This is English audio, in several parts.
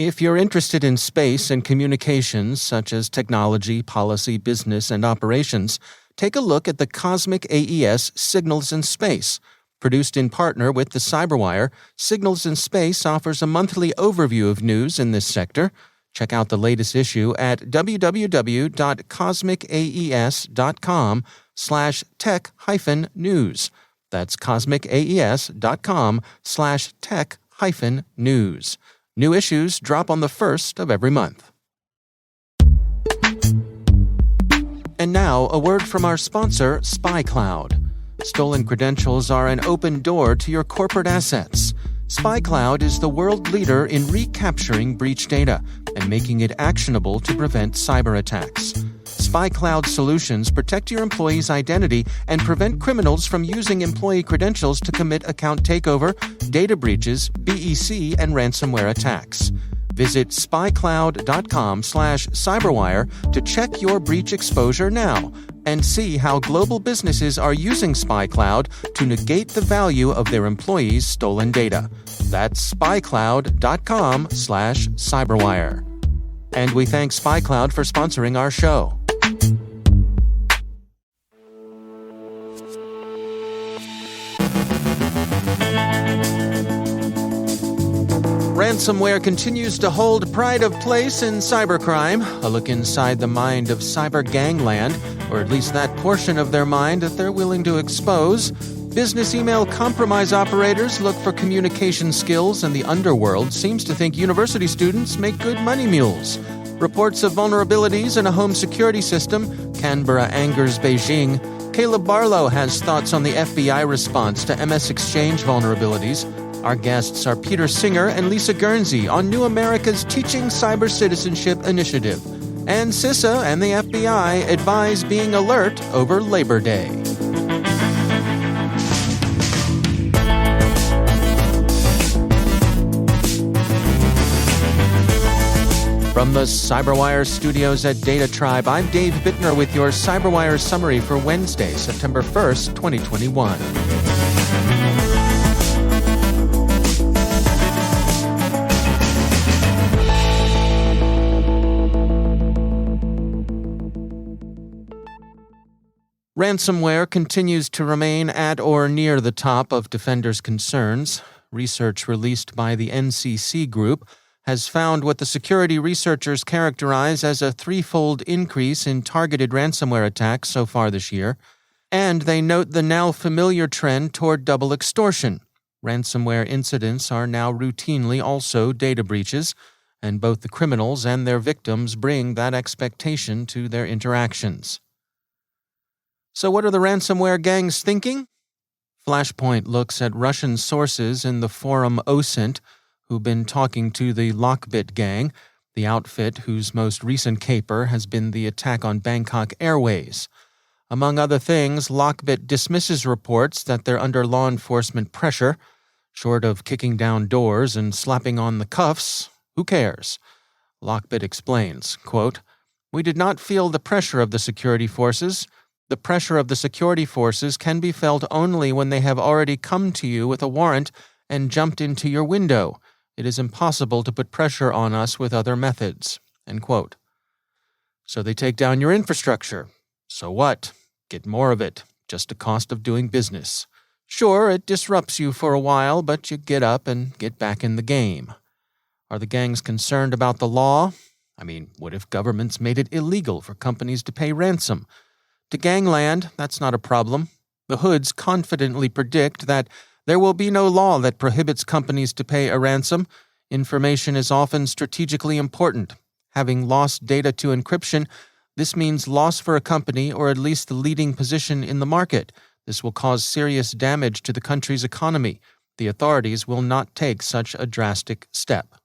If you're interested in space and communications, such as technology, policy, business, and operations, take a look at the Cosmic AES Signals in Space. Produced in partner with the CyberWire, Signals in Space offers a monthly overview of news in this sector. Check out the latest issue at www.cosmicaes.com/tech-news. That's cosmicaes.com/tech-news. New issues drop on the 1st of every month. And now, a word from our sponsor, SpyCloud. Stolen credentials are an open door to your corporate assets. SpyCloud is the world leader in recapturing breach data and making it actionable to prevent cyber attacks. SpyCloud solutions protect your employee's identity and prevent criminals from using employee credentials to commit account takeover, data breaches, BEC, and ransomware attacks. Visit spycloud.com/cyberwire to check your breach exposure now and see how global businesses are using SpyCloud to negate the value of their employees' stolen data. That's spycloud.com/cyberwire. And we thank SpyCloud for sponsoring our show. Ransomware continues to hold pride of place in cybercrime, a look inside the mind of cyber gangland, or at least that portion of their mind that they're willing to expose. Business email compromise operators look for communication skills, and the underworld seems to think university students make good money mules. Reports of vulnerabilities in a home security system. Canberra angers Beijing. Caleb Barlow has thoughts on the FBI response to MS Exchange vulnerabilities. Our guests are Peter Singer and Lisa Guernsey on New America's Teaching Cyber Citizenship Initiative. And CISA and the FBI advise being alert over Labor Day. From the CyberWire studios at Data Tribe, I'm Dave Bittner with your CyberWire summary for Wednesday, September 1st, 2021. Ransomware continues to remain at or near the top of defenders' concerns. Research released by the NCC Group has found what the security researchers characterize as a threefold increase in targeted ransomware attacks so far this year, and they note the now familiar trend toward double extortion. Ransomware incidents are now routinely also data breaches, and both the criminals and their victims bring that expectation to their interactions. So what are the ransomware gangs thinking? Flashpoint looks at Russian sources in the forum OSINT who've been talking to the Lockbit gang, the outfit whose most recent caper has been the attack on Bangkok Airways. Among other things, Lockbit dismisses reports that they're under law enforcement pressure. Short of kicking down doors and slapping on the cuffs, who cares? Lockbit explains, quote, "We did not feel the pressure of the security forces. The pressure of the security forces can be felt only when they have already come to you with a warrant and jumped into your window. It is impossible to put pressure on us with other methods." End quote. So they take down your infrastructure. So what? Get more of it. Just a cost of doing business. Sure, it disrupts you for a while, but you get up and get back in the game. Are the gangs concerned about the law? I mean, what if governments made it illegal for companies to pay ransom? To gangland, that's not a problem. The hoods confidently predict that there will be no law that prohibits companies to pay a ransom. Information is often strategically important. Having lost data to encryption, this means loss for a company or at least the leading position in the market. This will cause serious damage to the country's economy. The authorities will not take such a drastic step.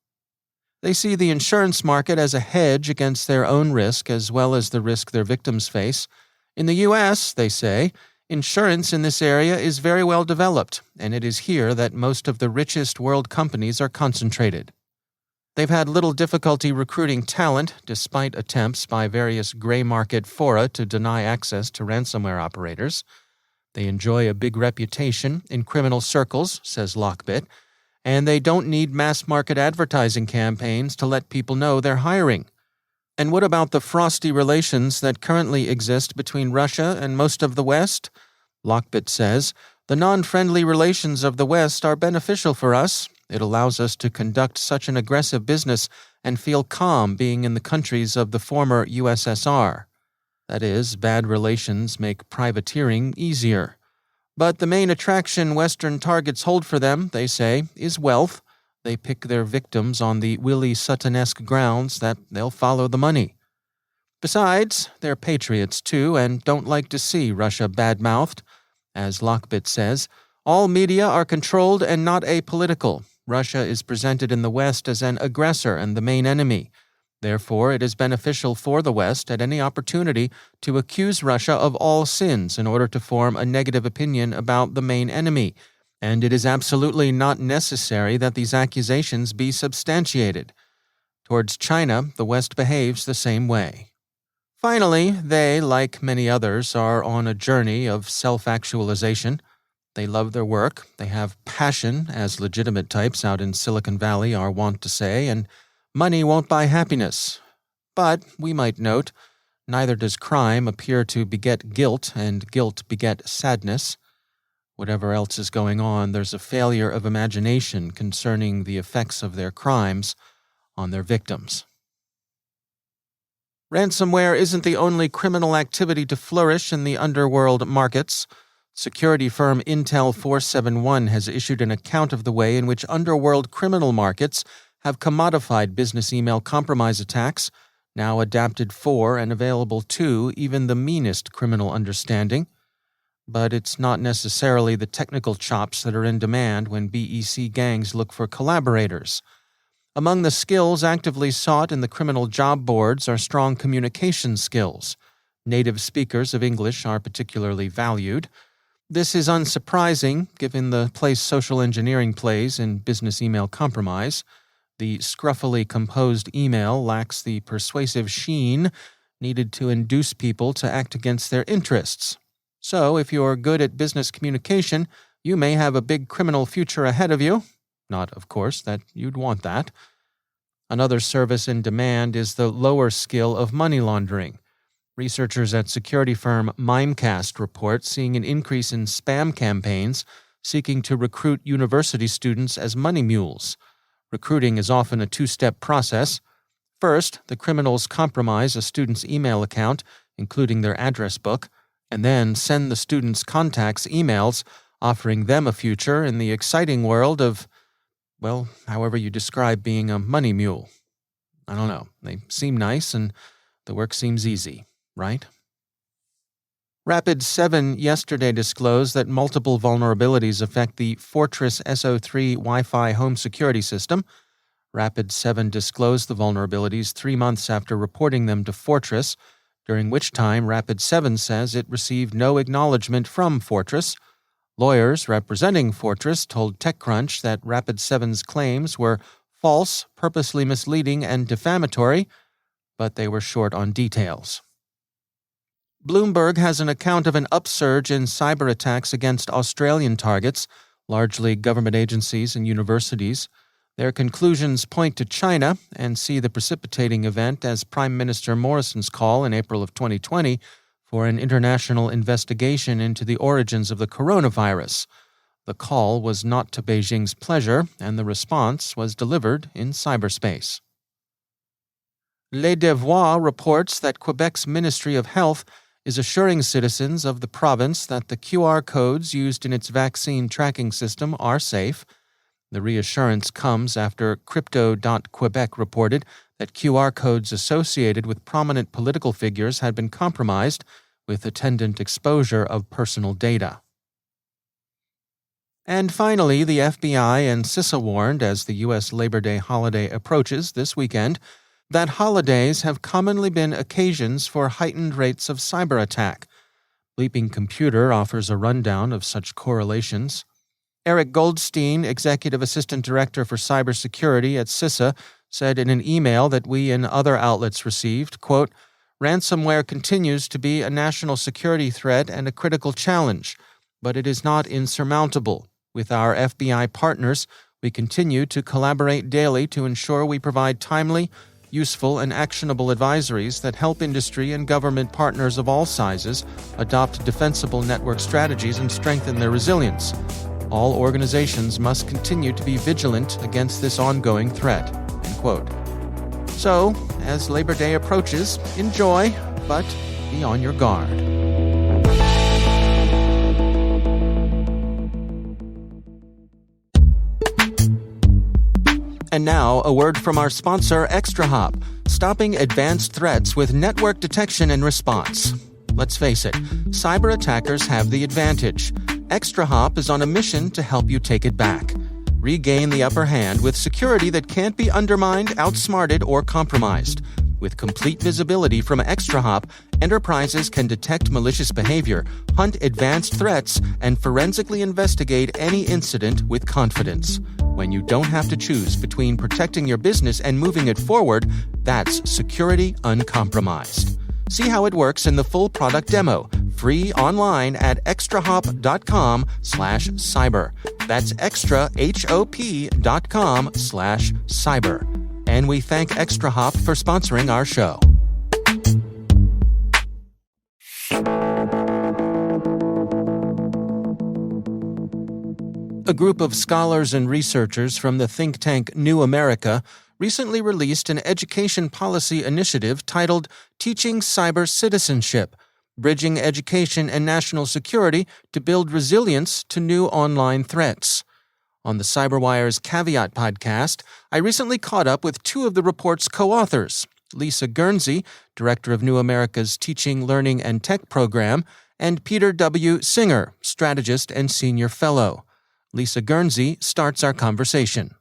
They see the insurance market as a hedge against their own risk as well as the risk their victims face. In the U.S., they say, insurance in this area is very well developed, and it is here that most of the richest world companies are concentrated. They've had little difficulty recruiting talent, despite attempts by various gray market fora to deny access to ransomware operators. They enjoy a big reputation in criminal circles, says Lockbit, And they don't need mass-market advertising campaigns to let people know they're hiring. And what about the frosty relations that currently exist between Russia and most of the West? Lockbit says, the non-friendly relations of the West are beneficial for us. It allows us to conduct such an aggressive business and feel calm being in the countries of the former USSR. That is, bad relations make privateering easier. But the main attraction Western targets hold for them, they say, is wealth. They pick their victims on the Willie Sutton-esque grounds that they'll follow the money. Besides, they're patriots too and don't like to see Russia bad-mouthed. As Lockbit says, all media are controlled and not apolitical. Russia is presented in the West as an aggressor and the main enemy. Therefore, it is beneficial for the West at any opportunity to accuse Russia of all sins in order to form a negative opinion about the main enemy, and it is absolutely not necessary that these accusations be substantiated. Towards China, the West behaves the same way. Finally, they, like many others, are on a journey of self-actualization. They love their work, they have passion, as legitimate types out in Silicon Valley are wont to say, and money won't buy happiness. But, we might note, neither does crime appear to beget guilt, and guilt beget sadness. Whatever else is going on, there's a failure of imagination concerning the effects of their crimes on their victims. Ransomware isn't the only criminal activity to flourish in the underworld markets. Security firm Intel 471 has issued an account of the way in which underworld criminal markets have commodified business email compromise attacks, now adapted for and available to even the meanest criminal understanding. But it's not necessarily the technical chops that are in demand when BEC gangs look for collaborators. Among the skills actively sought in the criminal job boards are strong communication skills. Native speakers of English are particularly valued. This is unsurprising, given the place social engineering plays in business email compromise. The scruffily composed email lacks the persuasive sheen needed to induce people to act against their interests. So, if you're good at business communication, you may have a big criminal future ahead of you. Not, of course, that you'd want that. Another service in demand is the lower skill of money laundering. Researchers at security firm Mimecast report seeing an increase in spam campaigns seeking to recruit university students as money mules. Recruiting is often a two-step process. First, the criminals compromise a student's email account, including their address book, and then send the student's contacts emails offering them a future in the exciting world of, well, however you describe being a money mule. I don't know. They seem nice and the work seems easy, right? Rapid7 yesterday disclosed that multiple vulnerabilities affect the Fortress SO3 Wi-Fi home security system. Rapid7 disclosed the vulnerabilities 3 months after reporting them to Fortress, during which time Rapid7 says it received no acknowledgement from Fortress. Lawyers representing Fortress told TechCrunch that Rapid7's claims were false, purposely misleading, and defamatory, but they were short on details. Bloomberg has an account of an upsurge in cyber attacks against Australian targets, largely government agencies and universities. Their conclusions point to China and see the precipitating event as Prime Minister Morrison's call in April of 2020 for an international investigation into the origins of the coronavirus. The call was not to Beijing's pleasure, and the response was delivered in cyberspace. Les Devoirs reports that Quebec's Ministry of Health is assuring citizens of the province that the QR codes used in its vaccine tracking system are safe. The reassurance comes after Crypto.Quebec reported that QR codes associated with prominent political figures had been compromised, with attendant exposure of personal data. And finally, the FBI and CISA warned, as the U.S. Labor Day holiday approaches this weekend, that holidays have commonly been occasions for heightened rates of cyber attack. Bleeping Computer offers a rundown of such correlations. Eric Goldstein, Executive Assistant Director for Cybersecurity at CISA, said in an email that we and other outlets received, quote, "Ransomware continues to be a national security threat and a critical challenge, but it is not insurmountable. With our FBI partners, We continue to collaborate daily to ensure we provide timely, useful, and actionable advisories that help industry and government partners of all sizes adopt defensible network strategies and strengthen their resilience. All organizations must continue to be vigilant against this ongoing threat." End quote. So, as Labor Day approaches, enjoy, but be on your guard. And now, a word from our sponsor, ExtraHop, stopping advanced threats with network detection and response. Let's face it, cyber attackers have the advantage. ExtraHop is on a mission to help you take it back. Regain the upper hand with security that can't be undermined, outsmarted, or compromised. With complete visibility from ExtraHop, enterprises can detect malicious behavior, hunt advanced threats, and forensically investigate any incident with confidence. When you don't have to choose between protecting your business and moving it forward, that's security uncompromised. See how it works in the full product demo, free online at extrahop.com/cyber. That's extrahop.com/cyber. And we thank ExtraHop for sponsoring our show. A group of scholars and researchers from the think tank New America recently released an education policy initiative titled Teaching Cyber Citizenship, Bridging Education and National Security to Build Resilience to New Online Threats. On the CyberWire's Caveat podcast, I recently caught up with two of the report's co-authors, Lisa Guernsey, director of New America's Teaching, Learning, and Tech program, and Peter W. Singer, strategist and senior fellow. Lisa Guernsey starts our conversation.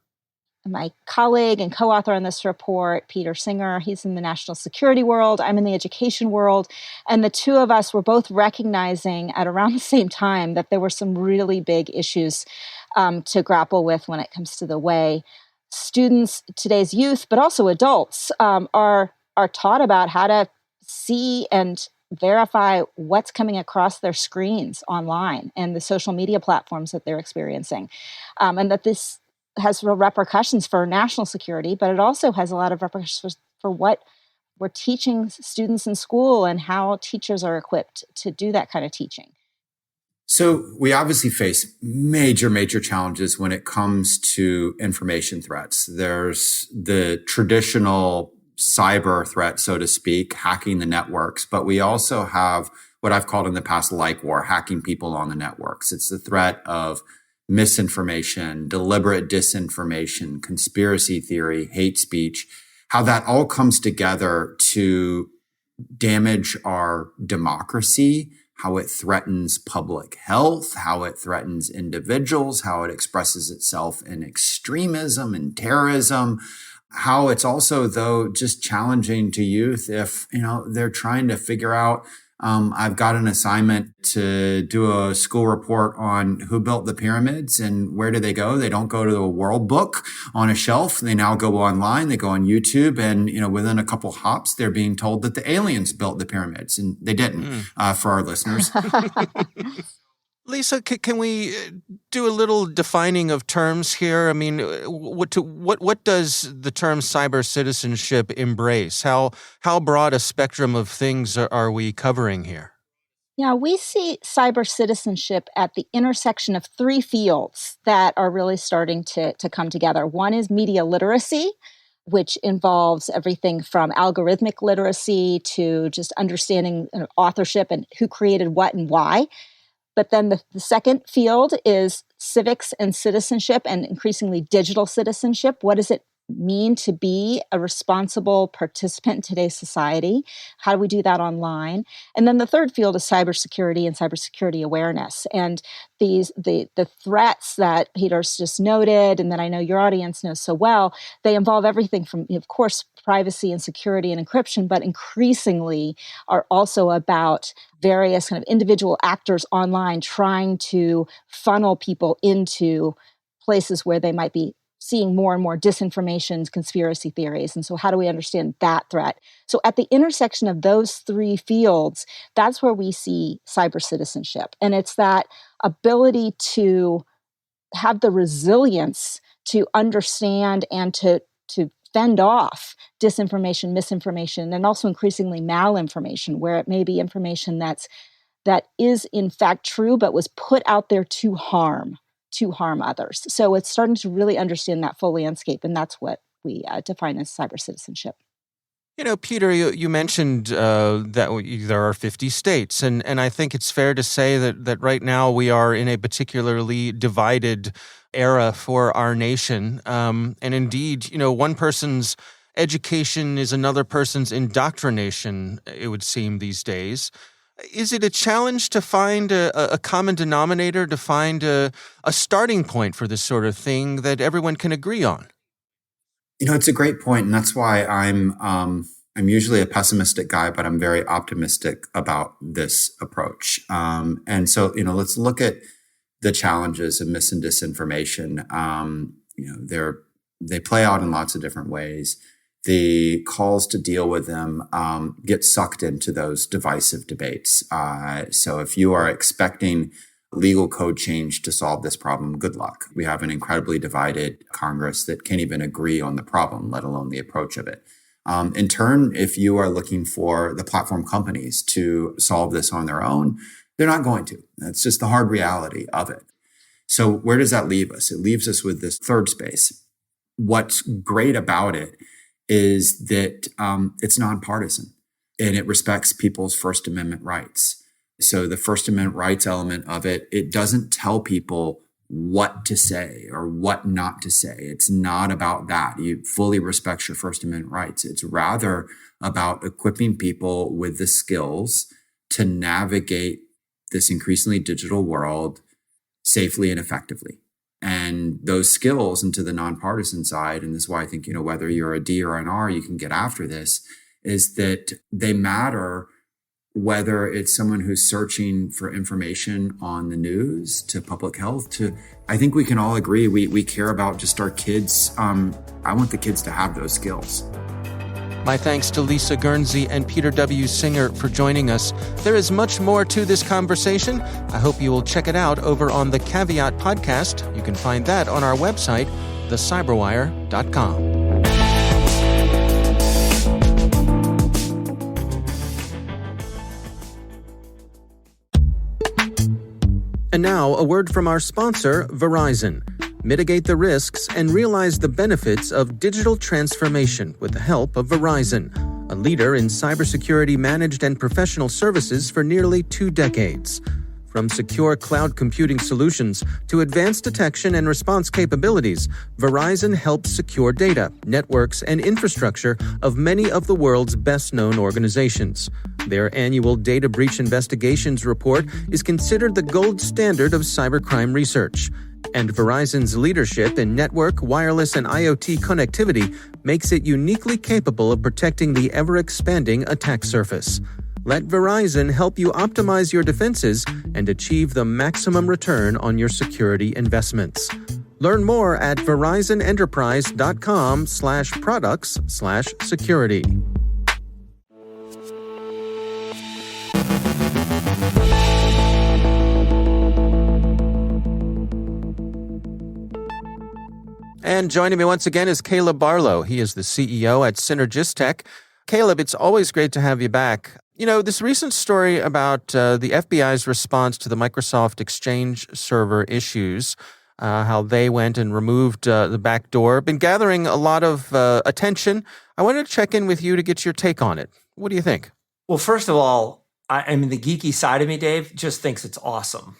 My colleague and co-author on this report, Peter Singer, he's in the national security world, I'm in the education world, and the two of us were both recognizing at around the same time that there were some really big issues to grapple with when it comes to the way students, today's youth, but also adults, are taught about how to see and verify what's coming across their screens online and the social media platforms that they're experiencing, and that this has real repercussions for national security, but it also has a lot of repercussions for what we're teaching students in school and how teachers are equipped to do that kind of teaching. So we obviously face major challenges when it comes to information threats. There's the traditional cyber threat, so to speak, hacking the networks, but we also have what I've called in the past like war, hacking people on the networks. It's the threat of misinformation, deliberate disinformation, conspiracy theory, hate speech, how that all comes together to damage our democracy, how it threatens public health, how it threatens individuals, how it expresses itself in extremism and terrorism, how it's also, though, just challenging to youth if, they're trying to figure out, I've got an assignment to do a school report on who built the pyramids and where do they go. They don't go to a world book on a shelf. They now go online. They go on YouTube, and within a couple hops, they're being told that the aliens built the pyramids, and they didn't. For our listeners. Lisa, can we do a little defining of terms here? I mean, what does the term cyber citizenship embrace? How broad a spectrum of things are we covering here? Yeah, we see cyber citizenship at the intersection of three fields that are really starting to come together. One is media literacy, which involves everything from algorithmic literacy to just understanding authorship and who created what and why. But then the second field is civics and citizenship, and increasingly digital citizenship. What does it mean to be a responsible participant in today's society? How do we do that online? And then the third field is cybersecurity and cybersecurity awareness. And the threats that Peter's just noted, and that I know your audience knows so well, they involve everything from, of course, privacy and security and encryption, but increasingly are also about various kind of individual actors online trying to funnel people into places where they might be seeing more and more disinformation, conspiracy theories. And so how do we understand that threat? So at the intersection of those three fields, that's where we see cyber citizenship. And it's that ability to have the resilience to understand and to fend off disinformation, misinformation, and also increasingly malinformation, where it may be information that is in fact true, but was put out there to harm others. So it's starting to really understand that full landscape, and that's what we define as cyber citizenship. Peter, you mentioned that there are 50 states, and I think it's fair to say that right now we are in a particularly divided era for our nation. And indeed, one person's education is another person's indoctrination, it would seem these days. Is it a challenge to find a common denominator, to find a starting point for this sort of thing that everyone can agree on? It's a great point, and that's why I'm usually a pessimistic guy, but I'm very optimistic about this approach. And so, let's look at the challenges of mis and disinformation. They play out in lots of different ways. The calls to deal with them get sucked into those divisive debates. So if you are expecting legal code change to solve this problem, good luck. We have an incredibly divided Congress that can't even agree on the problem, let alone the approach of it. In turn, if you are looking for the platform companies to solve this on their own, they're not going to. That's just the hard reality of it. So where does that leave us? It leaves us with this third space. What's great about it is that it's nonpartisan and it respects people's First Amendment rights. So the First Amendment rights element of it, it doesn't tell people what to say or what not to say. It's not about that. You fully respect your First Amendment rights. It's rather about equipping people with the skills to navigate this increasingly digital world safely and effectively. And those skills into the nonpartisan side, and this is why I think, whether you're a D or an R, you can get after this, is that they matter. Whether it's someone who's searching for information on the news to public health to, I think we can all agree we care about just our kids. I want the kids to have those skills. My thanks to Lisa Guernsey and Peter W. Singer for joining us. There is much more to this conversation. I hope you will check it out over on the Caveat podcast. You can find that on our website, thecyberwire.com. And now, a word from our sponsor, Verizon. Mitigate the risks and realize the benefits of digital transformation with the help of Verizon, a leader in cybersecurity managed and professional services for nearly 2 decades. From secure cloud computing solutions to advanced detection and response capabilities, Verizon helps secure data, networks, and infrastructure of many of the world's best-known organizations. Their annual Data Breach Investigations report is considered the gold standard of cybercrime research. And Verizon's leadership in network, wireless, and IoT connectivity makes it uniquely capable of protecting the ever-expanding attack surface. Let Verizon help you optimize your defenses and achieve the maximum return on your security investments. Learn more at verizonenterprise.com/products/security. And joining me once again is Caleb Barlow. He is the CEO at Synergistech. Caleb, it's always great to have you back. This recent story about the FBI's response to the Microsoft Exchange server issues, how they went and removed the back door, been gathering a lot of attention. I wanted to check in with you to get your take on it. What do you think? Well, first of all, I mean, the geeky side of me, Dave, just thinks it's awesome.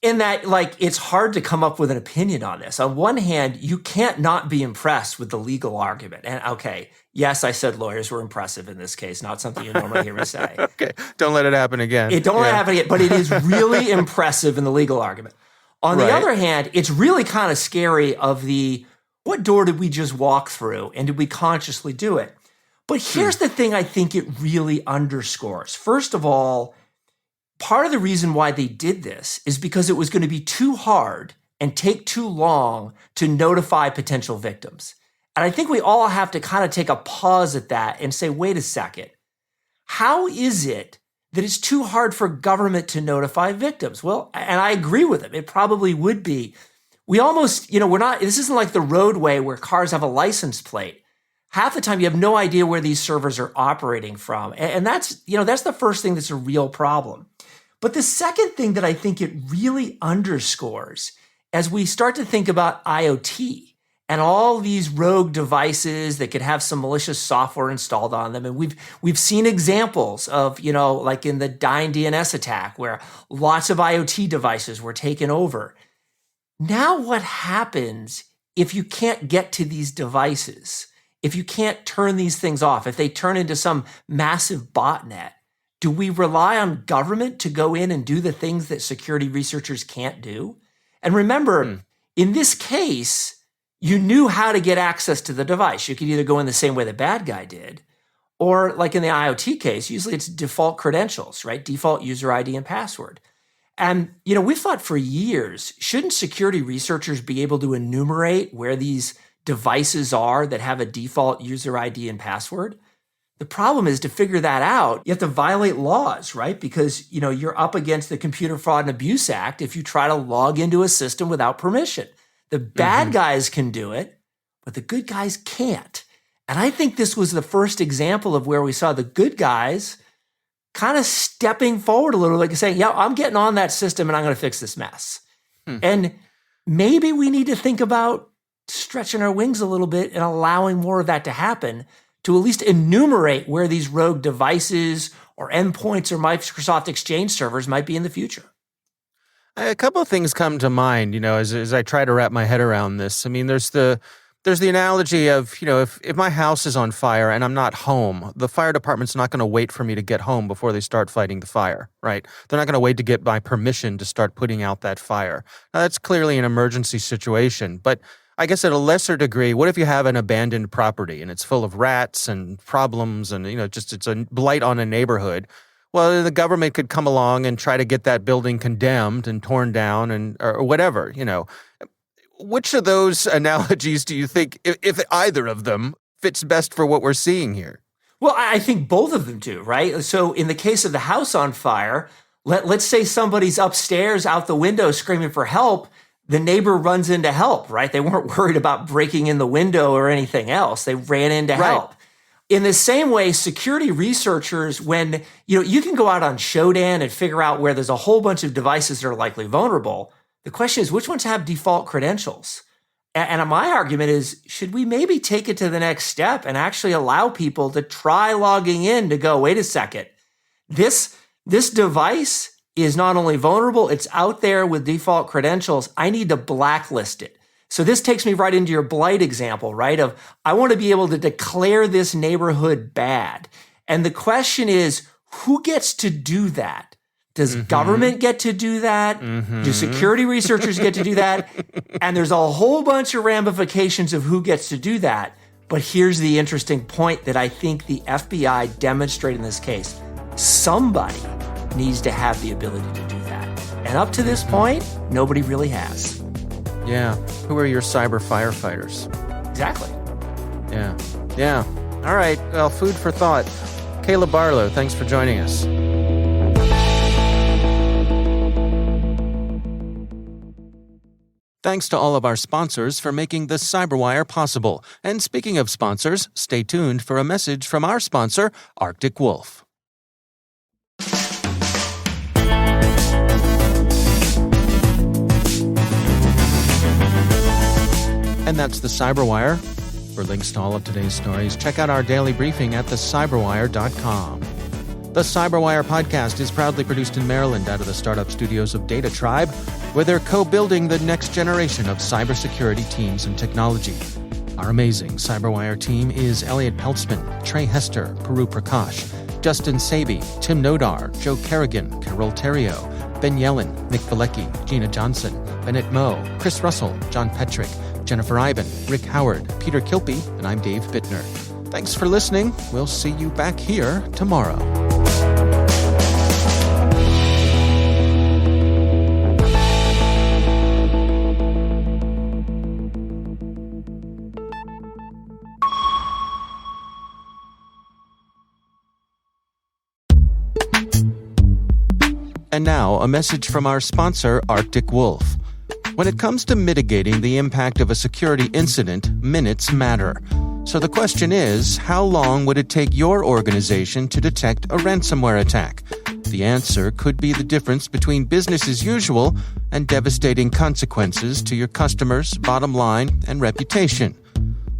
In that, it's hard to come up with an opinion on this. On one hand, you can't not be impressed with the legal argument. And okay, yes, I said lawyers were impressive in this case, not something you normally hear me say. Okay, don't let it happen again. Don't let it happen again, but it is really impressive in the legal argument. On the other hand, it's really kind of scary of what door did we just walk through and did we consciously do it? But here's the thing I think it really underscores. First of all, part of the reason why they did this is because it was going to be too hard and take too long to notify potential victims. And I think we all have to kind of take a pause at that and say, wait a second, how is it that it's too hard for government to notify victims? Well, and I agree with him, it probably would be. we almost, this isn't like the roadway where cars have a license plate. Half the time you have no idea where these servers are operating from. And that's the first thing that's a real problem. But the second thing that I think it really underscores as we start to think about IoT and all these rogue devices that could have some malicious software installed on them. And we've seen examples of, like in the Dyn DNS attack where lots of IoT devices were taken over. Now what happens if you can't get to these devices? If you can't turn these things off, if they turn into some massive botnet, do we rely on government to go in and do the things that security researchers can't do? And remember, in this case, you knew how to get access to the device. You could either go in the same way the bad guy did, or like in the IoT case, usually it's default credentials, right? Default user ID and password. And, we've thought for years, shouldn't security researchers be able to enumerate where these devices are that have a default user ID and password? The problem is to figure that out, you have to violate laws, right? Because, you're up against the Computer Fraud and Abuse Act if you try to log into a system without permission. The bad guys can do it, but the good guys can't. And I think this was the first example of where we saw the good guys kind of stepping forward a little, like saying, yeah, I'm getting on that system and I'm going to fix this mess. And maybe we need to think about stretching our wings a little bit and allowing more of that to happen, to at least enumerate where these rogue devices or endpoints or Microsoft Exchange servers might be in the future. A couple of things come to mind, as I try to wrap my head around this. I mean, there's the analogy of, if my house is on fire and I'm not home, the fire department's not going to wait for me to get home before they start fighting the fire, right? They're not going to wait to get my permission to start putting out that fire. Now, that's clearly an emergency situation, but I guess at a lesser degree, what if you have an abandoned property and it's full of rats and problems and, it's a blight on a neighborhood? Well, the government could come along and try to get that building condemned and torn down or whatever, Which of those analogies do you think, if either of them, fits best for what we're seeing here? Well, I think both of them do, right? So in the case of the house on fire, let's say somebody's upstairs out the window screaming for help. The neighbor runs in to help, right? They weren't worried about breaking in the window or anything else. They ran in to help. In the same way, security researchers, when, you can go out on Shodan and figure out where there's a whole bunch of devices that are likely vulnerable. The question is, which ones have default credentials? And my argument is, should we maybe take it to the next step and actually allow people to try logging in to go, wait a second, this device is not only vulnerable, it's out there with default credentials. I need to blacklist it. So this takes me right into your blight example, right? Of I want to be able to declare this neighborhood bad. And the question is, who gets to do that? Does government get to do that? Do security researchers get to do that? And there's a whole bunch of ramifications of who gets to do that. But here's the interesting point that I think the FBI demonstrated in this case. Somebody needs to have the ability to do that. And up to this point, nobody really has. Yeah. Who are your cyber firefighters? Exactly. Yeah. All right. Well, food for thought. Caleb Barlow, thanks for joining us. Thanks to all of our sponsors for making the CyberWire possible. And speaking of sponsors, stay tuned for a message from our sponsor, Arctic Wolf. And that's the CyberWire. For links to all of today's stories, check out our daily briefing at thecyberwire.com. The CyberWire podcast is proudly produced in Maryland out of the startup studios of Data Tribe, where they're co-building the next generation of cybersecurity teams and technology. Our amazing CyberWire team is Elliot Peltzman, Trey Hester, Puru Prakash, Justin Saby, Tim Nodar, Joe Kerrigan, Carol Terrio, Ben Yellen, Nick Valecki, Gina Johnson, Bennett Moe, Chris Russell, John Petrick, Jennifer Iben, Rick Howard, Peter Kilpie, and I'm Dave Bittner. Thanks for listening. We'll see you back here tomorrow. And now, a message from our sponsor, Arctic Wolf. When it comes to mitigating the impact of a security incident, minutes matter. So the question is, how long would it take your organization to detect a ransomware attack? The answer could be the difference between business as usual and devastating consequences to your customers' bottom line and reputation.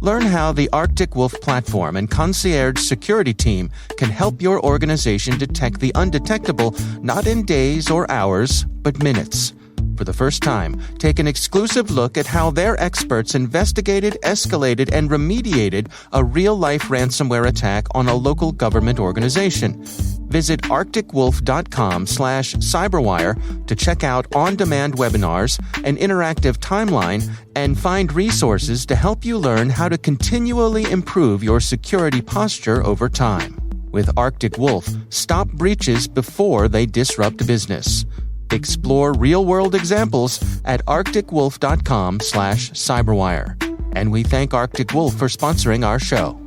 Learn how the Arctic Wolf platform and concierge security team can help your organization detect the undetectable, not in days or hours, but minutes. For the first time, take an exclusive look at how their experts investigated, escalated, and remediated a real-life ransomware attack on a local government organization. Visit arcticwolf.com/cyberwire to check out on-demand webinars, an interactive timeline, and find resources to help you learn how to continually improve your security posture over time. With Arctic Wolf, stop breaches before they disrupt business. Explore real-world examples at arcticwolf.com/cyberwire. And we thank Arctic Wolf for sponsoring our show.